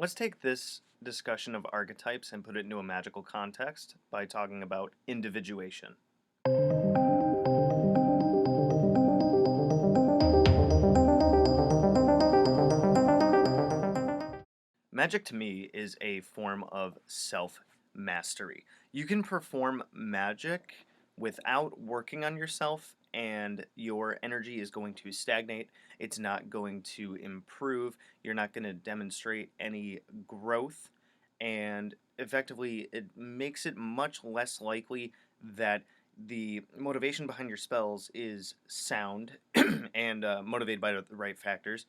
Let's take this discussion of archetypes and put it into a magical context by talking about individuation. Magic to me is a form of self-mastery. You can perform magic without working on yourself, and your energy is going to stagnate. It's not going to improve. You're not going to demonstrate any growth, and effectively, it makes it much less likely that the motivation behind your spells is sound and motivated by the right factors,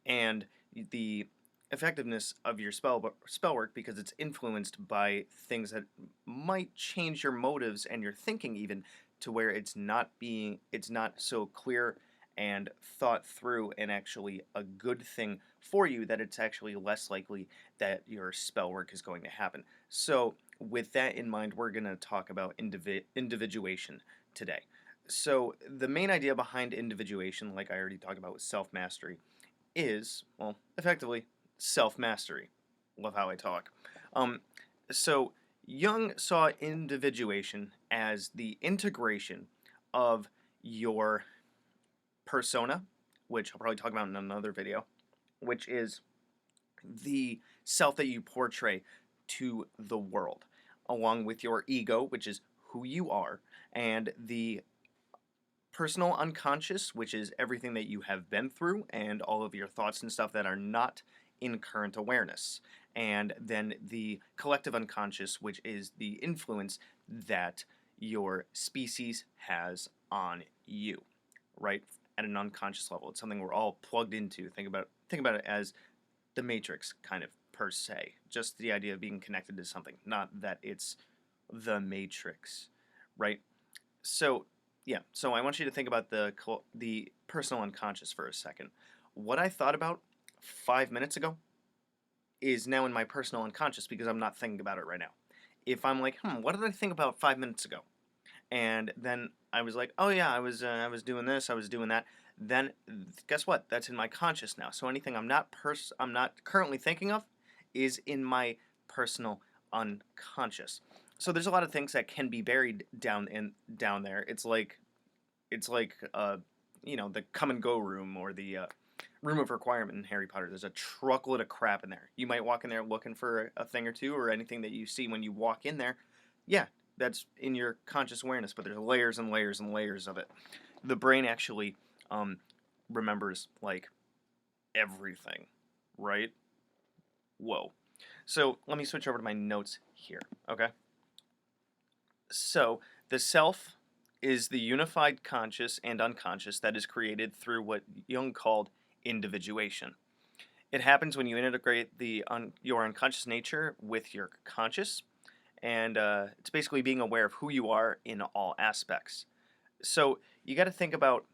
and the effectiveness of your spell work, because it's influenced by things that might change your motives and your thinking, even to where it's not so clear and thought through and actually a good thing for you, that it's actually less likely that your spell work is going to happen. So with that in mind, we're going to talk about individuation today. So the main idea behind individuation, like I already talked about with self-mastery, is, well, effectively self-mastery. Love how I talk. Um, so Jung saw individuation as the integration of your persona, which I'll probably talk about in another video, which is the self that you portray to the world, along with your ego, which is who you are, and the personal unconscious, which is everything that you have been through and all of your thoughts and stuff that are not in current awareness. And then the collective unconscious, which is the influence that your species has on you, right? At an unconscious level. It's something we're all plugged into. Think about it as the Matrix, kind of, per se. Just the idea of being connected to something, not that it's the Matrix, right? So yeah, so I want you to think about the personal unconscious for a second. What I thought about 5 minutes ago is now in my personal unconscious because I'm not thinking about it right now. If I'm like, what did I think about 5 minutes ago? And then I was like, oh yeah, I was doing this, I was doing that. Then guess what? That's in my conscious now. So anything I'm not currently thinking of is in my personal unconscious. So there's a lot of things that can be buried down there. It's like the come and go room, or the room of requirement in Harry Potter. There's a truckload of crap in there. You might walk in there looking for a thing or two, or anything that you see when you walk in there. Yeah, that's in your conscious awareness, but there's layers and layers and layers of it. The brain actually remembers like everything, right? Whoa. So let me switch over to my notes here, okay? So the self is the unified conscious and unconscious that is created through what Jung called individuation. It happens when you integrate your unconscious nature with your conscious, and it's basically being aware of who you are in all aspects. So you got to think about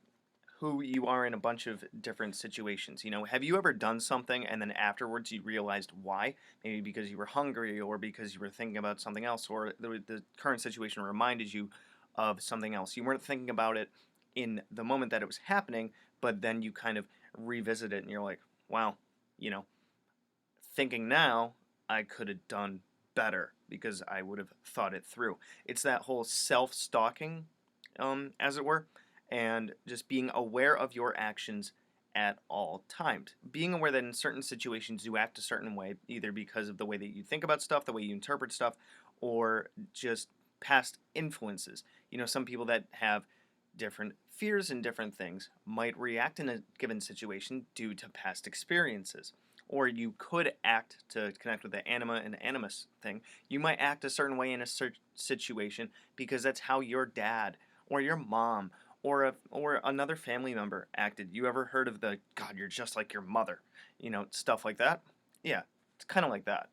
who you are in a bunch of different situations. Have you ever done something and then afterwards you realized why? Maybe because you were hungry, or because you were thinking about something else, or the current situation reminded you of something else. You weren't thinking about it in the moment that it was happening, but then you kind of revisit it and you're like, wow, you know, thinking now, I could have done better because I would have thought it through. It's that whole self-stalking, as it were, and just being aware of your actions at all times. Being aware that in certain situations you act a certain way, either because of the way that you think about stuff, the way you interpret stuff, or just past influences. Some people that have different fears and different things might react in a given situation due to past experiences. Or you could act, to connect with the anima and animus thing, you might act a certain way in a situation because that's how your dad or your mom or another family member acted. You ever heard of the "God, you're just like your mother," stuff like that? Yeah, it's kind of like that.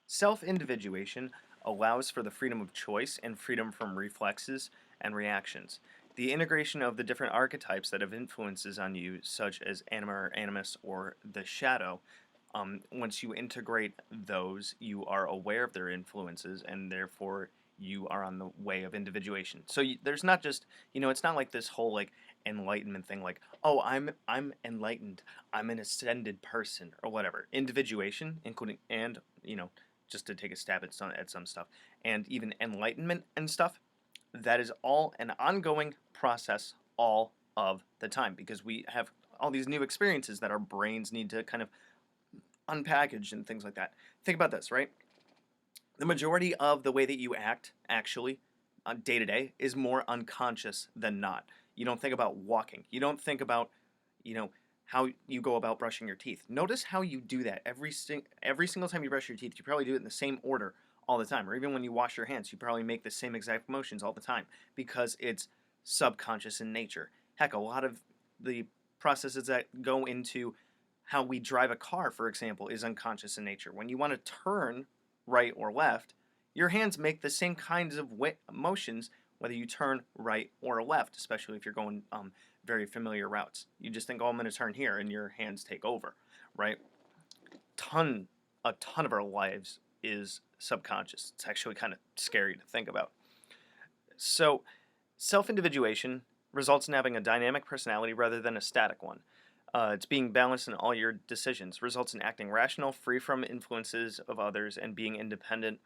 Self-individuation allows for the freedom of choice and freedom from reflexes and reactions. The integration of the different archetypes that have influences on you, such as anima or animus or the shadow, once you integrate those, you are aware of their influences, and therefore you are on the way of individuation. So there's not just, it's not like this whole like enlightenment thing, like, oh, I'm enlightened, I'm an ascended person or whatever. Individuation, including, and just to take a stab at some stuff, and even enlightenment and stuff, that is all an ongoing process all of the time, because we have all these new experiences that our brains need to kind of unpackage and things like that. Think about this, right? The majority of the way that you act, actually, day to day, is more unconscious than not. You don't think about walking. You don't think about, you know, how you go about brushing your teeth. Notice how you do that every single time you brush your teeth. You probably do it in the same order all the time. Or even when you wash your hands, you probably make the same exact motions all the time because it's subconscious in nature. Heck, a lot of the processes that go into how we drive a car, for example, is unconscious in nature. When you want to turn right or left, your hands make the same kinds of motions whether you turn right or left, especially if you're going very familiar routes. You just think, oh, I'm going to turn here, and your hands take over, right? A ton of our lives is subconscious. It's actually kind of scary to think about. So, self-individuation results in having a dynamic personality rather than a static one. It's being balanced in all your decisions, results in acting rational, free from influences of others, and being independent,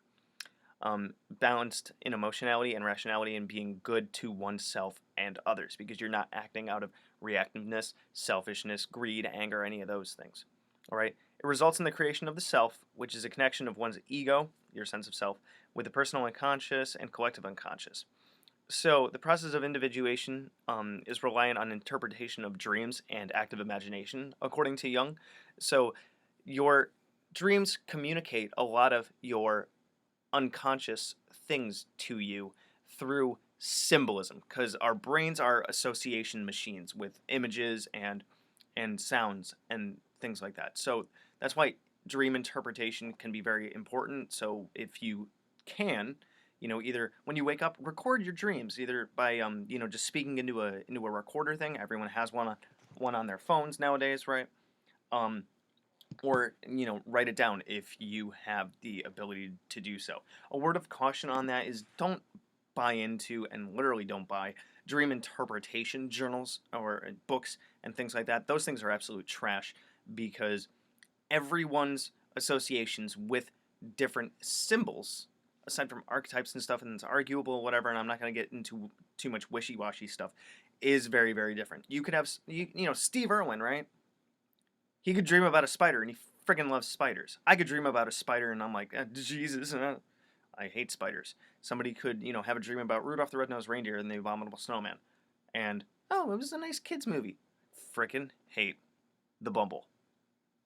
balanced in emotionality and rationality, and being good to oneself and others, because you're not acting out of reactiveness, selfishness, greed, anger, any of those things. All right? It results in the creation of the self, which is a connection of one's ego, your sense of self, with the personal unconscious and collective unconscious. So, the process of individuation is reliant on interpretation of dreams and active imagination, according to Jung. So, your dreams communicate a lot of your unconscious things to you through symbolism, because our brains are association machines with images and sounds and things like that. So, that's why dream interpretation can be very important. So, if you can, either when you wake up, record your dreams, either by just speaking into a recorder thing. Everyone has one on their phones nowadays, right? Or write it down if you have the ability to do so. A word of caution on that is don't buy into, and literally don't buy, dream interpretation journals or books and things like that. Those things are absolute trash, because everyone's associations with different symbols, aside from archetypes and stuff, and it's arguable, whatever, and I'm not going to get into too much wishy-washy stuff, is very, very different. You could have, Steve Irwin, right? He could dream about a spider, and he friggin' loves spiders. I could dream about a spider, and I'm like, Jesus, I hate spiders. Somebody could, have a dream about Rudolph the Red-Nosed Reindeer and the Abominable Snowman, and, oh, it was a nice kid's movie. Frickin' hate the Bumble.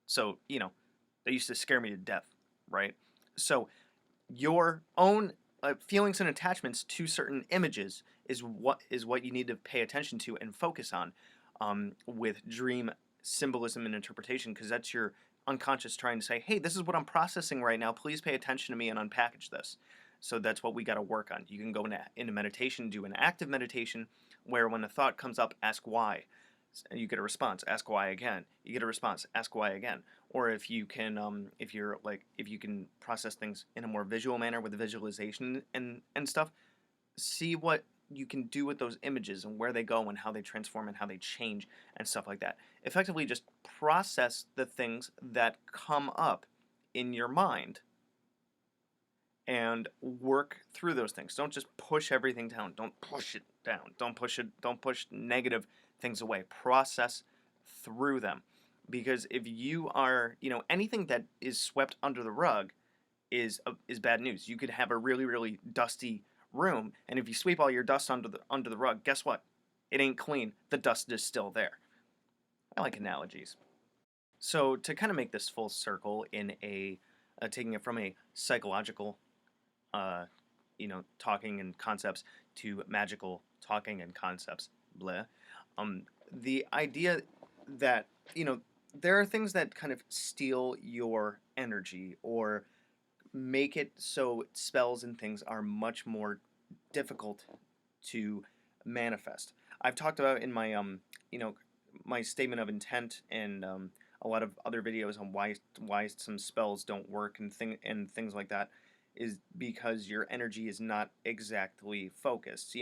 So, they used to scare me to death, right? So, your own feelings and attachments to certain images is what you need to pay attention to and focus on with dream symbolism and interpretation, because that's your unconscious trying to say, hey, this is what I'm processing right now, please pay attention to me and unpackage this. So that's what we got to work on. You can go into meditation, do an active meditation, where when a thought comes up, ask why. You get a response, ask why again. You get a response, ask why again. Or if you can, if you can process things in a more visual manner with the visualization and stuff, see what you can do with those images and where they go and how they transform and how they change and stuff like that. Effectively, just process the things that come up in your mind and work through those things. Don't just push everything down. Don't push it down. Don't push negative things away. Process through them. Because if you are, anything that is swept under the rug is bad news. You could have a really, really dusty room, and if you sweep all your dust under the rug, guess what? It ain't clean. The dust is still there. I like analogies. So to kind of make this full circle in taking it from a psychological, talking and concepts to magical talking and concepts, blah. The idea that there are things that kind of steal your energy or make it so spells and things are much more difficult to manifest. I've talked about in my my statement of intent and a lot of other videos on why some spells don't work and things like that, is because your energy is not exactly focused.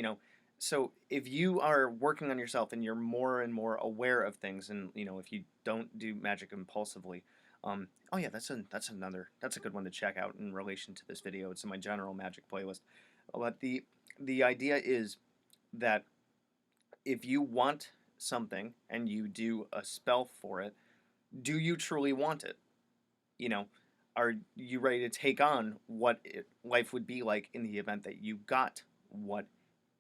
So if you are working on yourself and you're more and more aware of things, and if you don't do magic impulsively, oh yeah, that's a good one to check out in relation to this video. It's in my general magic playlist. But the idea is that if you want something and you do a spell for it, do you truly want it? You know, are you ready to take on what life would be like in the event that you got what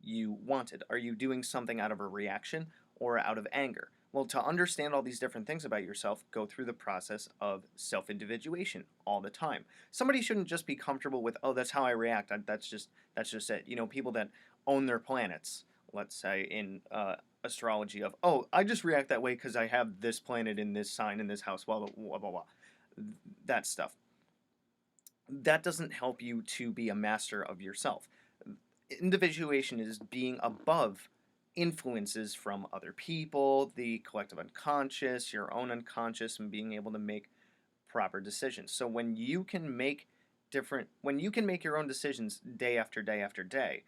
you wanted? Are you doing something out of a reaction or out of anger? Well, to understand all these different things about yourself, go through the process of self-individuation all the time. Somebody shouldn't just be comfortable with, oh, that's how I react. That's just it. People that own their planets, let's say in astrology, of, oh, I just react that way because I have this planet in this sign in this house, blah blah blah blah blah. That stuff. That doesn't help you to be a master of yourself. Individuation is being above influences from other people, the collective unconscious, your own unconscious, and being able to make proper decisions. So when you can make your own decisions day after day after day,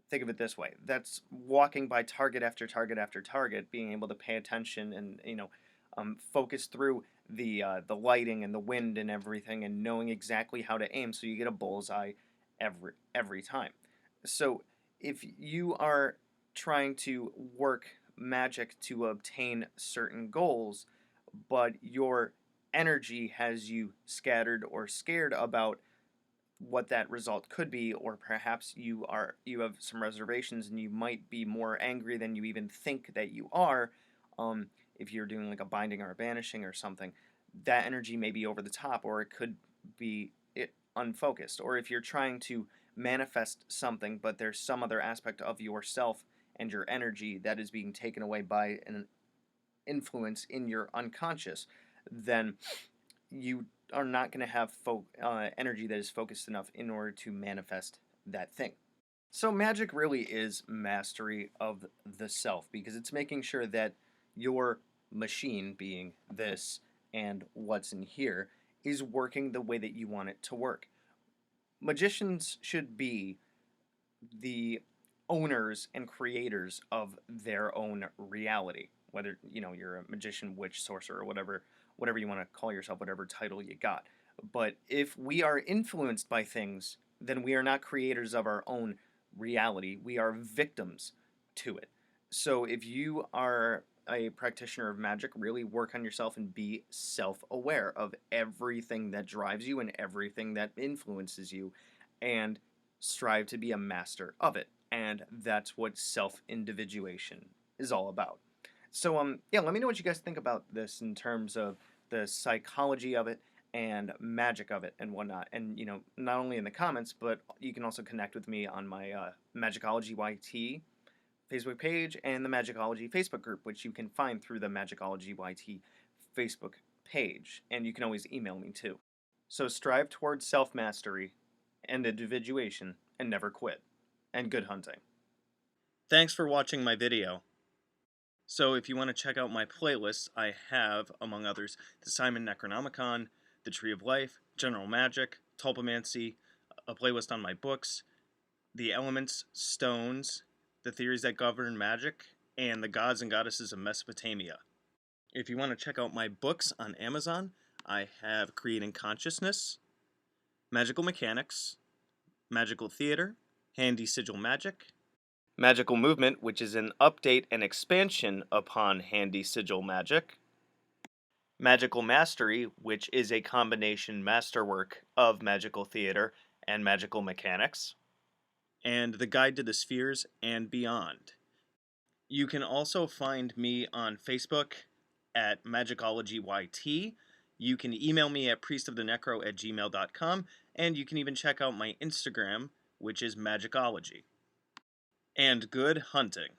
think of it this way. That's walking by target after target after target, being able to pay attention and focus through the lighting and the wind and everything, and knowing exactly how to aim so you get a bullseye every time. So if you are trying to work magic to obtain certain goals, but your energy has you scattered or scared about what that result could be, or perhaps you have some reservations and you might be more angry than you even think that you are, if you're doing like a binding or a banishing or something, that energy may be over the top, or it could be unfocused. Or if you're trying to manifest something, but there's some other aspect of yourself and your energy that is being taken away by an influence in your unconscious, then you are not going to have energy that is focused enough in order to manifest that thing. So magic really is mastery of the self, because it's making sure that your machine, being this and what's in here, is working the way that you want it to work. Magicians should be the owners and creators of their own reality. Whether you're a magician, witch, sorcerer, or whatever you want to call yourself, whatever title you got. But if we are influenced by things, then we are not creators of our own reality. We are victims to it. So if you are a practitioner of magic, really work on yourself and be self-aware of everything that drives you and everything that influences you, and strive to be a master of it. And that's what self-individuation is all about. So yeah, let me know what you guys think about this in terms of the psychology of it and magic of it and whatnot. And not only in the comments, but you can also connect with me on my Magickology YT Facebook page and the Magickology Facebook group, which you can find through the Magickology YT Facebook page. And you can always email me too. So strive towards self-mastery and individuation, and never quit. And good hunting. Thanks for watching my video. So if you want to check out my playlists, I have, among others, the Simon Necronomicon, the Tree of Life, General Magic, Tulpamancy, a playlist on my books, the elements, stones, the theories that govern magic, and the gods and goddesses of Mesopotamia. If you want to check out my books on Amazon, I have Creating Consciousness, Magical Mechanics, Magical Theater, Handy Sigil Magic, Magical Movement, which is an update and expansion upon Handy Sigil Magic, Magical Mastery, which is a combination masterwork of Magical Theater and Magical Mechanics, and The Guide to the Spheres and Beyond. You can also find me on Facebook at Magickology YT. You can email me at priestofthenecro@gmail.com, and you can even check out my Instagram, which is Magickology. And good hunting.